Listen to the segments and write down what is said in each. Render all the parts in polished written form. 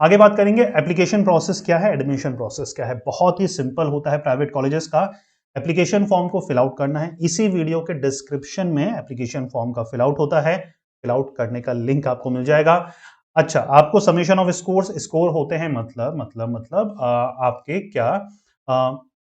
आगे बात करेंगे एप्लीकेशन प्रोसेस क्या है, एडमिशन प्रोसेस क्या है। बहुत ही सिंपल होता है प्राइवेट कॉलेजेस का। एप्लीकेशन फॉर्म को फिल आउट करना है, इसी वीडियो के डिस्क्रिप्शन में एप्लीकेशन फॉर्म का फिल आउट होता है, फिल आउट करने का लिंक आपको मिल जाएगा। अच्छा, आपको समेशन ऑफ स्कोर्स, स्कोर होते हैं मतलब आपके क्या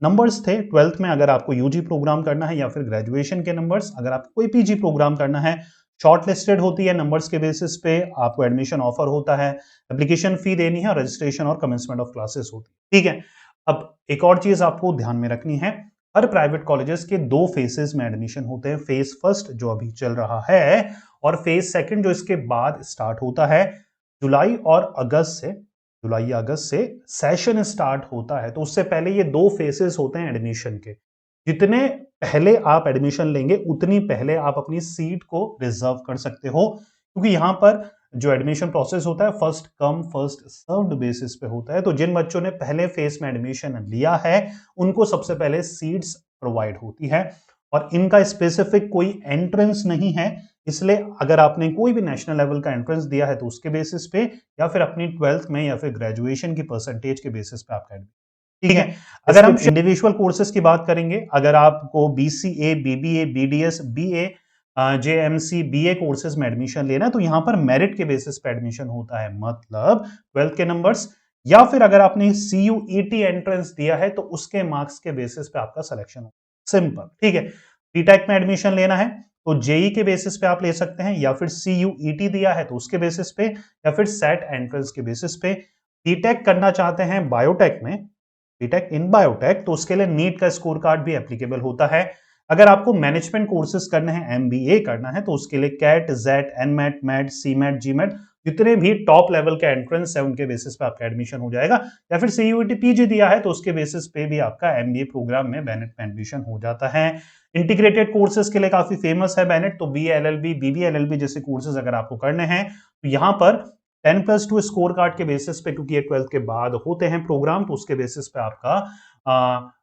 नंबर्स थे 12th में, अगर आपको यूजी प्रोग्राम करना है या फिर ग्रेजुएशन के नंबर्स, अगर आपको कोई पीजी प्रोग्राम करना है, शॉर्ट लिस्टेड होती है नंबर्स के बेसिस पे, आपको एडमिशन ऑफर होता है, एप्लीकेशन फी देनी है और रजिस्ट्रेशन और कमेंसमेंट ऑफ क्लासेस होती है। ठीक है, अब एक और चीज आपको ध्यान में रखनी है, हर प्राइवेट कॉलेजेस के 2 फेसेस में एडमिशन होते हैं। फेज फर्स्ट जो अभी चल रहा है और फेज सेकंड जो इसके बाद स्टार्ट होता है। जुलाई और अगस्त से, जुलाई या अगस्त से सेशन स्टार्ट होता है, तो उससे पहले ये 2 फेसेस होते हैं एडमिशन के। जितने पहले आप एडमिशन लेंगे उतनी पहले आप अपनी सीट को रिजर्व कर सकते हो, क्योंकि यहां पर जो एडमिशन प्रोसेस होता है first come first served basis पे होता है। तो जिन बच्चों ने पहले फेज में एडमिशन लिया है उनको सबसे पहले सीट्स प्रोवाइड होती है, और इनका स्पेसिफिक कोई एंट्रेंस नहीं है। इसलिए अगर आपने कोई भी नेशनल लेवल का एंट्रेंस दिया है तो उसके बेसिस पे, या फिर अपनी 12th में या फिर ग्रेजुएशन की परसेंटेज के बेसिस पे आपका एडमिशन। ठीक है, अगर हम इंडिविजुअल कोर्सेज की बात करेंगे, अगर आपको BCA, BBA, BDS, BA, JMC, BA courses में एडमिशन लेना है तो यहां पर मेरिट के बेसिस पे एडमिशन होता है, मतलब 12th के नंबर्स, या फिर अगर आपने सीयूईटी एंट्रेंस दिया है तो उसके मार्क्स के बेसिस पे आपका सिलेक्शन होगा। सिंपल, ठीक है। बीटेक में एडमिशन लेना है तो जेई के बेसिस पे आप ले सकते हैं, या फिर सीयूईटी दिया है तो उसके बेसिस पे, या फिर सेट एंट्रेंस के बेसिस पे। बीटेक करना चाहते हैं बायोटेक में, बीटेक इन बायोटेक, तो उसके लिए नीट का स्कोर कार्ड भी एप्लीकेबल होता है। अगर आपको मैनेजमेंट कोर्सेज करने हैं, एमबीए करना है, तो उसके लिए CAT, JET, NMAT, MAT, CMAT, GMAT, जितने भी टॉप लेवल के एंट्रेंस है उनके बेसिस पे आपका एडमिशन हो जाएगा। या फिर सीयूईटी पीजी दिया है तो उसके बेसिस पे भी आपका एमबीए प्रोग्राम में बेनेट में एडमिशन हो जाता है। इंटीग्रेटेड कोर्सेज के लिए काफी फेमस है बेनेट, तो बीएलएलबी, बीबीएलएलबी जैसे कोर्सेज अगर आपको करने हैं तो यहां पर 10+2 स्कोर कार्ड के बेसिस पे, क्योंकि ये 12th के बाद होते हैं प्रोग्राम, तो उसके बेसिस पे आपका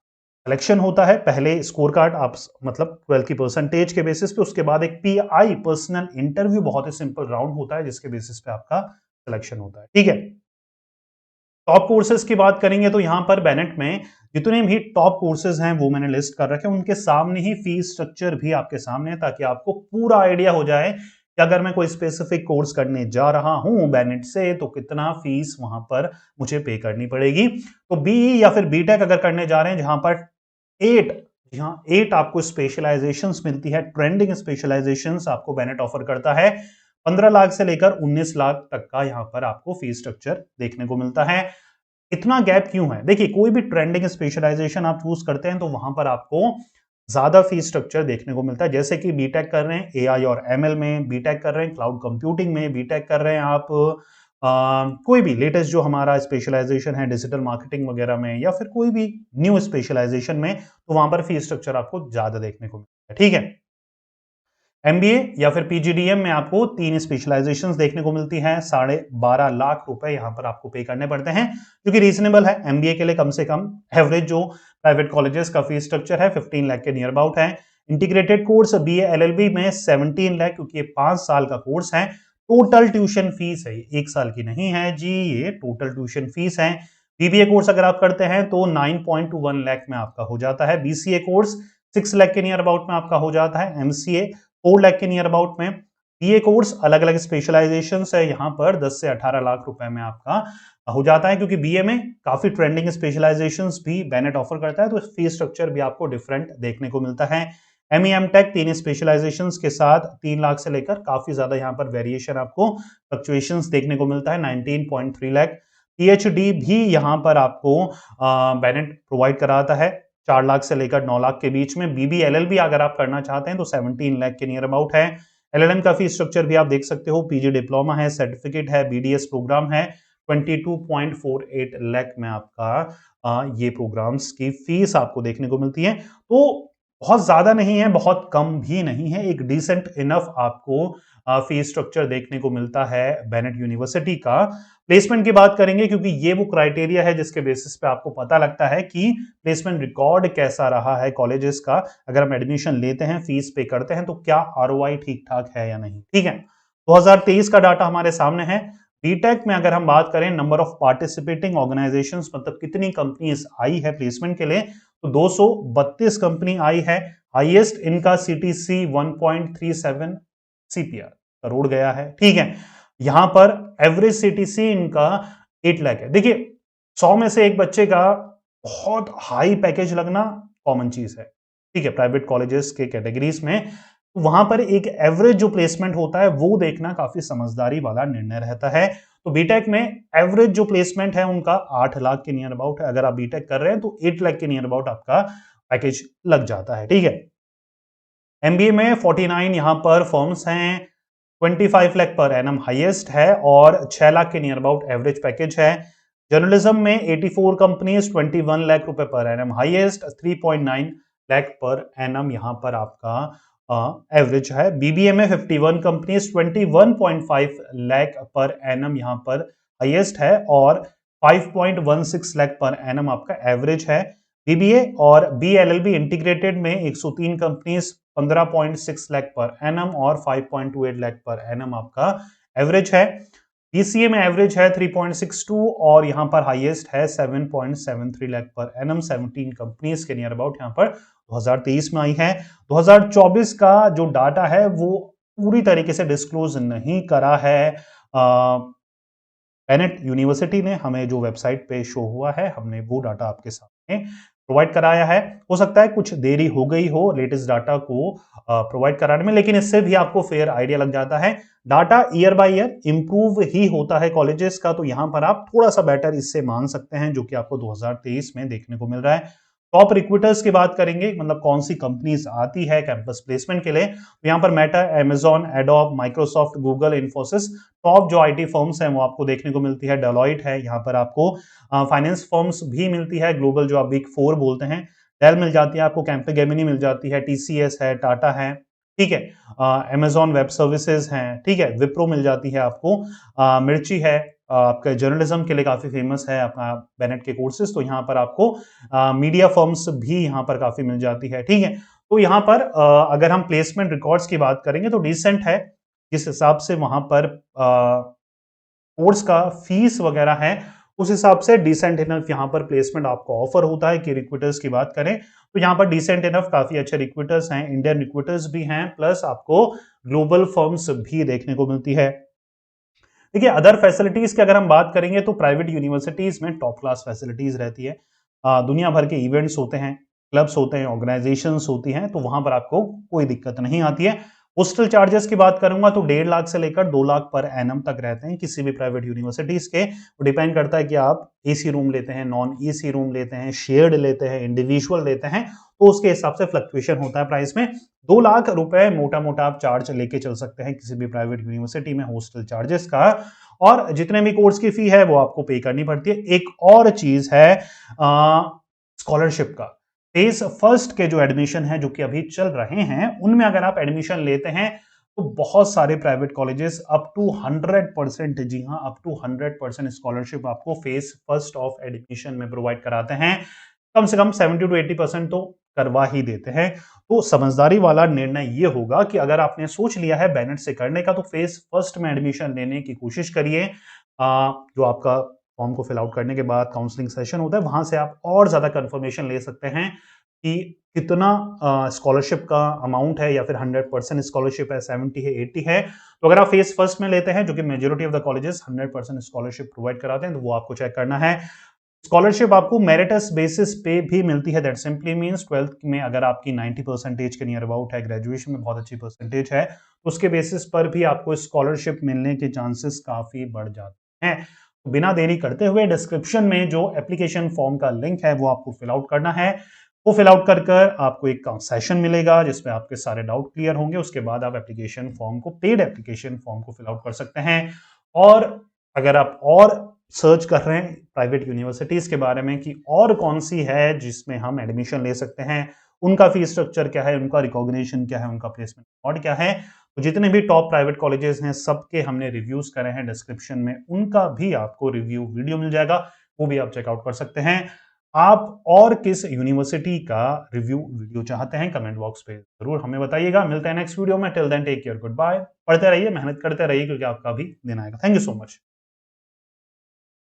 सिलेक्शन होता है। पहले स्कोर कार्ड आप मतलब 12th की परसेंटेज के बेसिस पे, उसके बाद एक पीआई पर्सनल इंटरव्यू, बहुत ही सिंपल राउंड होता है जिसके बेसिस पे आपका सिलेक्शन होता है। ठीक है, टॉप कोर्सेज की बात करेंगे तो यहां पर बेनेट में जितने भी टॉप कोर्सेज हैं वो मैंने लिस्ट कर रखे हैं, उनके सामने ही फीस स्ट्रक्चर भी आपके सामने है, ताकि आपको पूरा आइडिया हो जाए कि अगर मैं कोई स्पेसिफिक कोर्स करने जा रहा हूं बेनेट से तो कितना फीस वहां पर मुझे पे करनी पड़ेगी। तो बीई या फिर बीटेक अगर करने जा रहे हैं जहां पर 8, यहाँ 8 आपको स्पेशलाइजेशंस मिलती है, ट्रेंडिंग स्पेशलाइजेशंस आपको बेनेट ऑफर करता है। 15 लाख से लेकर 19 लाख तक का यहाँ पर आपको फीस स्ट्रक्चर देखने को मिलता है। इतना गैप क्यों है? देखिए, कोई भी ट्रेंडिंग स्पेशलाइजेशन आप चूज करते हैं तो वहां पर आपको ज्यादा फीस स्ट्रक्चर देखने को मिलता है। जैसे कि बीटेक कर रहे हैं एआई और एमएल में, बीटेक कर रहे हैं क्लाउड कंप्यूटिंग में, बीटेक कर रहे हैं आप कोई भी लेटेस्ट जो हमारा स्पेशलाइजेशन है डिजिटल मार्केटिंग वगैरह में, या फिर कोई भी न्यू स्पेशलाइजेशन में, तो वहां पर फीस स्ट्रक्चर आपको ज्यादा देखने को मिलता है। ठीक है, एमबीए या फिर पीजीडीएम में आपको 3 स्पेशलाइजेशंस देखने को मिलती हैं, 12.5 लाख रुपए यहां पर आपको पे करने पड़ते हैं, जो कि रीजनेबल है। एमबीए के लिए कम से कम एवरेज जो प्राइवेट कॉलेजेस का फीस स्ट्रक्चर है 15 लाख के नियर अबाउट है। इंटीग्रेटेड कोर्स बीए एलएलबी में 17 लाख, क्योंकि ये 5 साल का कोर्स है। टोटल ट्यूशन फीस है, 1 साल की नहीं है जी, ये टोटल ट्यूशन फीस है। बीबीए कोर्स अगर आप करते हैं तो 9.1 लाख में आपका हो जाता है। बीसीए कोर्स 6 लाख के नियर अबाउट में आपका हो जाता है। एमसीए 4 लाख के नियर अबाउट में। बीए कोर्स अलग अलग स्पेशलाइजेशन है, यहाँ पर 10 से 18 लाख रुपए में आपका हो जाता है, क्योंकि बीए में काफी ट्रेंडिंग स्पेशलाइजेशंस भी बेनेट ऑफर करता है, तो फीस स्ट्रक्चर भी आपको डिफरेंट देखने को मिलता है। एमई एमटेक 3 स्पेशलाइजेशंस के साथ 3 लाख से लेकर काफी ज्यादा यहाँ पर वेरिएशन आपको फ्लक्चुएशंस देखने को मिलता है, 19.3 लाख। पीएचडी भी यहाँ पर आपको बेनेट प्रोवाइड कराता है, 4 लाख से लेकर 9 लाख के बीच में। बीबी एलएलबी अगर आप करना चाहते हैं तो 17 लाख के नियर अबाउट है। एलएलएम का फीस स्ट्रक्चर भी आप देख सकते हो, पीजी डिप्लोमा है, सर्टिफिकेट है, बीडीएस प्रोग्राम है, 22.48 लाख में आपका ये प्रोग्राम्स की फीस आपको देखने को मिलती है। तो बहुत ज्यादा नहीं है, बहुत कम भी नहीं है, एक डिसेंट इनफ आपको फीस स्ट्रक्चर देखने को मिलता है बेनेट यूनिवर्सिटी का। प्लेसमेंट की बात करेंगे, क्योंकि ये वो क्राइटेरिया है जिसके बेसिस पे आपको पता लगता है कि प्लेसमेंट रिकॉर्ड कैसा रहा है कॉलेजेस का। अगर हम एडमिशन लेते हैं, फीस पे करते हैं, तो क्या आरओआई ठीक ठाक है या नहीं। ठीक है, 2023 का डाटा हमारे सामने है। बीटेक में अगर हम बात करें नंबर ऑफ पार्टिसिपेटिंग ऑर्गेनाइजेशंस, मतलब कितनी कंपनीज आई है प्लेसमेंट के लिए, तो 232 कंपनी आई है। हाईएस्ट इनका सीटीसी 1.37 सीपीआर करोड़ गया है, ठीक है। यहां पर एवरेज सीटीसी इनका 8 लाख है। देखिए 100 में से एक बच्चे का बहुत हाई पैकेज लगना कॉमन चीज है, ठीक है, प्राइवेट कॉलेजेस के कैटेगरीज में। वहां पर एक एवरेज जो प्लेसमेंट होता है वो देखना काफी समझदारी वाला निर्णय रहता है। तो बीटेक में एवरेज जो प्लेसमेंट है उनका 8 लाख के नियर अबाउट है। अगर आप बीटेक कर रहे हैं तो 8 लाख के नियर अबाउट आपका पैकेज लग जाता है, ठीक है। एमबीए में 49 यहां पर फॉर्म्स हैं, 25 लाख पर एनम हाईएस्ट है और 6 लाख के नियर अबाउट एवरेज पैकेज है। जर्नलिज्म में 84 कंपनीज, 21 लाख रुपए per annum highest, 3.9 lakh per annum यहां पर आपका एवरेज है। बीबीए में 51 कंपनीज, 21.5 लाख पर एनम यहां पर हाईएस्ट है और 5.16 लाख पर एनम आपका एवरेज है। बीबीए और बीएलएलबी इंटीग्रेटेड में 103 कंपनीज, 15.6 लाख पर एनम और 5.28 लाख पर एनम आपका एवरेज है। बीसीए में एवरेज है 3.62 और यहां पर हाईएस्ट है 7.73 लाख पर एनम। 17 कंपनीज के नियर अबाउट यहां पर 2023 में आई है। 2024 का जो डाटा है वो पूरी तरीके से डिस्क्लोज नहीं करा है। बेनेट यूनिवर्सिटी ने हमें जो वेबसाइट पे शो हुआ है, हमने वो डाटा आपके सामने प्रोवाइड कराया है। हो सकता है कुछ देरी हो गई हो लेटेस्ट डाटा को प्रोवाइड कराने में, लेकिन इससे भी आपको फेयर आइडिया लग जाता है। Data year by year improve ही होता है कॉलेजेस का, तो यहां पर आप थोड़ा सा बेटर इससे मान सकते हैं, जो कि आपको 2023 में देखने को मिल रहा है। टॉप रिक्रूटर्स की बात करेंगे, मतलब कौन सी कंपनीज आती है कैंपस प्लेसमेंट के लिए, तो यहां पर Meta, Amazon, adobe, Microsoft, Google, Infosys, top जो आईटी फर्म्स हैं वो आपको देखने को मिलती है। डेलॉइट है, यहाँ पर आपको फाइनेंस फर्म्स भी मिलती है, ग्लोबल जो आप बिग 4 बोलते हैं। डेल मिल जाती है आपको, कैम्पीगेमिनी मिल जाती है, टीसीएस है, टाटा है, ठीक है, अमेजॉन वेब सर्विसेज हैं, ठीक है, विप्रो मिल जाती है आपको, मिर्ची है, आपके जर्नलिज्म के लिए काफी फेमस है अपना बेनेट के कोर्सेज, तो यहाँ पर आपको मीडिया फर्म्स भी यहाँ पर काफी मिल जाती है, ठीक है। तो यहाँ पर अगर हम प्लेसमेंट रिकॉर्ड्स की बात करेंगे तो डिसेंट है, जिस हिसाब से वहां पर कोर्स का फीस वगैरह है उस हिसाब से डिसेंट इनफ यहाँ पर प्लेसमेंट आपको ऑफर होता है। कि रिक्रूटर्स की बात करें तो यहाँ पर डिसेंट इनफ काफी अच्छे रिक्रूटर्स हैं, इंडियन रिक्रूटर्स भी हैं, प्लस आपको ग्लोबल फर्म्स भी देखने को मिलती है। देखिए अदर फैसिलिटीज की अगर हम बात करेंगे तो प्राइवेट यूनिवर्सिटीज में टॉप क्लास फैसिलिटीज रहती है। दुनिया भर के इवेंट्स होते हैं, क्लब्स होते हैं, ऑर्गेनाइजेशंस होती हैं, तो वहां पर आपको कोई दिक्कत नहीं आती है। हॉस्टल चार्जेस की बात करूंगा तो 1.5 लाख से लेकर 2 लाख पर एनम तक रहते हैं किसी भी प्राइवेट यूनिवर्सिटीज के। वो डिपेंड करता है कि आप एसी रूम लेते हैं, नॉन एसी रूम लेते हैं, शेयर्ड लेते हैं, इंडिविजुअल लेते हैं, तो उसके हिसाब से फ्लक्चुएशन होता है प्राइस में। 2 लाख रुपए मोटा मोटा आप चार्ज लेके चल सकते हैं किसी भी प्राइवेट यूनिवर्सिटी में हॉस्टल चार्जेस का, और जितने भी कोर्स की फी है वो आपको पे करनी पड़ती है। एक और चीज है स्कॉलरशिप का। फेज फर्स्ट के जो एडमिशन है जो कि अभी चल रहे हैं, उनमें अगर आप एडमिशन लेते हैं तो बहुत सारे प्राइवेट कॉलेजेस अप टू 100%, जी हाँ, अप टू 100% स्कॉलरशिप आपको फेज फर्स्ट ऑफ एडमिशन में प्रोवाइड कराते हैं। कम से कम 70 to 80% तो करवा ही देते हैं। तो समझदारी वाला निर्णय ये होगा कि अगर आपने सोच लिया है बेनेट से करने का, तो फेज फर्स्ट में एडमिशन लेने की कोशिश करिए। जो आपका फॉर्म को फिल आउट करने के बाद काउंसलिंग सेशन होता है, वहां से आप और ज्यादा कंफर्मेशन ले सकते हैं कि कितना स्कॉलरशिप का अमाउंट है, या फिर 100% स्कॉलरशिप है, 70 है, 80 है। तो अगर आप फेज फर्स्ट में लेते हैं, जो कि majority of the colleges 100% scholarship provide कराते हैं, तो वो आपको चेक करना है। स्कॉलरशिप आपको मेरिटस बेसिस पे भी मिलती है। दैट सिंपली मींस 12th में अगर आपकी 90% के नियर अबाउट है, ग्रेजुएशन में बहुत अच्छी परसेंटेज है, तो उसके बेसिस पर भी आपको स्कॉलरशिप मिलने के चांसेस काफी बढ़ जाते हैं। तो बिना देरी करते हुए डिस्क्रिप्शन में जो एप्लीकेशन फॉर्म का लिंक है वो आपको फिल आउट करना है। वो फिल आउट कर आपको एक सेशन मिलेगा जिसमें आपके सारे डाउट क्लियर होंगे। उसके बाद आप एप्लीकेशन फॉर्म को, पेड एप्लीकेशन फॉर्म को फिल आउट कर सकते हैं। और अगर आप और सर्च कर रहे हैं प्राइवेट यूनिवर्सिटीज के बारे में कि और कौन सी है जिसमें हम एडमिशन ले सकते हैं, उनका फीस स्ट्रक्चर क्या है, उनका रिकॉग्निशन क्या है, उनका प्लेसमेंट रिकॉर्ड क्या है, तो जितने भी टॉप प्राइवेट कॉलेजेस हैं सबके हमने रिव्यूज करे हैं। डिस्क्रिप्शन में उनका भी आपको रिव्यू वीडियो मिल जाएगा, वो भी आप चेकआउट कर सकते हैं। आप और किस यूनिवर्सिटी का रिव्यू वीडियो चाहते हैं, कमेंट बॉक्स पे जरूर हमें बताइएगा। मिलते हैं नेक्स्ट वीडियो में। Till then take care, good bye. पढ़ते रहिए, मेहनत करते रहिए, क्योंकि आपका भी दिन आएगा। Thank you so much.